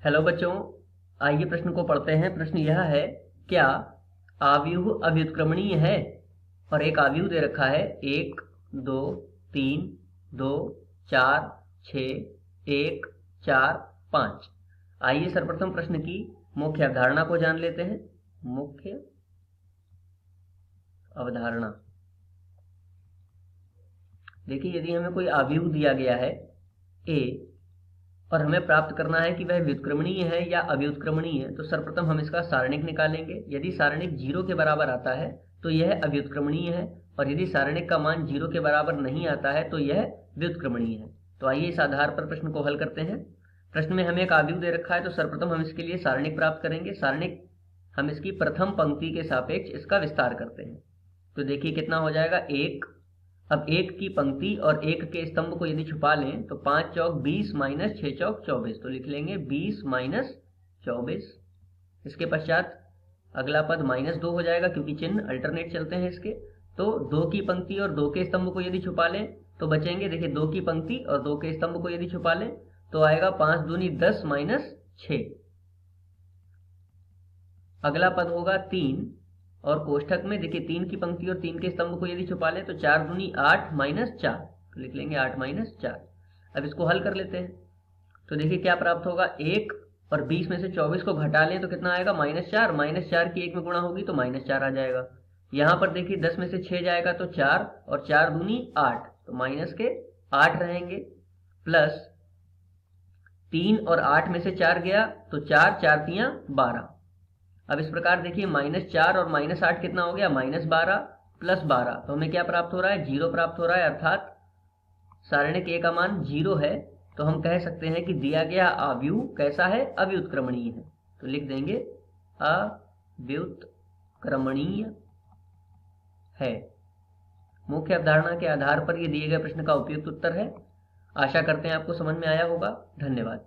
Hello बच्चों, आइए प्रश्न को पढ़ते हैं। प्रश्न यह है, क्या आव्यूह अव्युत्क्रमणीय है? और एक आव्यूह दे रखा है 1 2 3 2 4 6 1 4 5। आइए सर्वप्रथम प्रश्न की मुख्य अवधारणा को जान लेते हैं। मुख्य अवधारणा देखिए, यदि हमें कोई आव्यूह दिया गया है a और हमें प्राप्त करना है कि वह व्युत्क्रमणीय है या अव्युत्क्रमणीय है, तो सर्वप्रथम हम इसका सारणिक निकालेंगे। यदि सारणिक 0 के बराबर आता है तो यह अव्युत्क्रमणीय है, और यदि सारणिक का मान 0 के बराबर नहीं आता है तो यह व्युत्क्रमणीय है। तो आइए इस आधार पर प्रश्न को हल करते हैं। प्रश्न में हमें एक आव्यूह दे रखा है, तो सर्वप्रथम हम इसके लिए सारणिक प्राप्त करेंगे। सारणिक हम इसकी प्रथम पंक्ति के सापेक्ष इसका विस्तार करते हैं। तो देखिए कितना हो जाएगा, 1। अब 1 की पंक्ति और 1 के स्तंभ को यदि छुपा लें तो 5 चौक 20 माइनस 6 चौक 24, तो लिख लेंगे 20 माइनस 24। इसके पश्चात अगला पद -2 हो जाएगा, क्योंकि चिन्ह अल्टरनेट चलते हैं इसके। तो 2 की पंक्ति और 2 के स्तंभ को यदि छुपा लें तो बचेंगे, देखिए 2 की पंक्ति और 2 के स्तंभ को यदि छुपा लें तो आएगा 5 दूनी 10 माइनस 6। अगला पद होगा 3, और कोष्ठक में देखिए 3 की पंक्ति और 3 के स्तंभ को यदि छुपा ले तो 4 दूनी 8 माइनस 4, तो लिख लेंगे 8 माइनस 4। अब इसको हल कर लेते हैं। तो देखिए क्या प्राप्त होगा, 1 और 20 में से 24 को घटा लें तो कितना आएगा, -4। -4 की 1 में गुणा होगी तो -4 आ जाएगा। यहाँ पर देखिए 10 में से 6 जाएगा तो 4, और 4 दूनी 8, तो माइनस के 8 रहेंगे, प्लस 3 और 8 में से 4 गया तो 4, 4 तियां 12। अब इस प्रकार देखिए -4 और -8 कितना हो गया, -12 प्लस 12, तो हमें क्या प्राप्त हो रहा है, 0 प्राप्त हो रहा है। अर्थात सारणिक a का मान 0 है। तो हम कह सकते हैं कि दिया गया आव्यूह कैसा है, अव्युत्क्रमणीय है। तो लिख देंगे अव्युत्क्रमणीय है। मुख्य अवधारणा के आधार पर ये दिए गए प्रश्न का उपयुक्त उत्तर है। आशा करते हैं आपको समझ में आया होगा। धन्यवाद।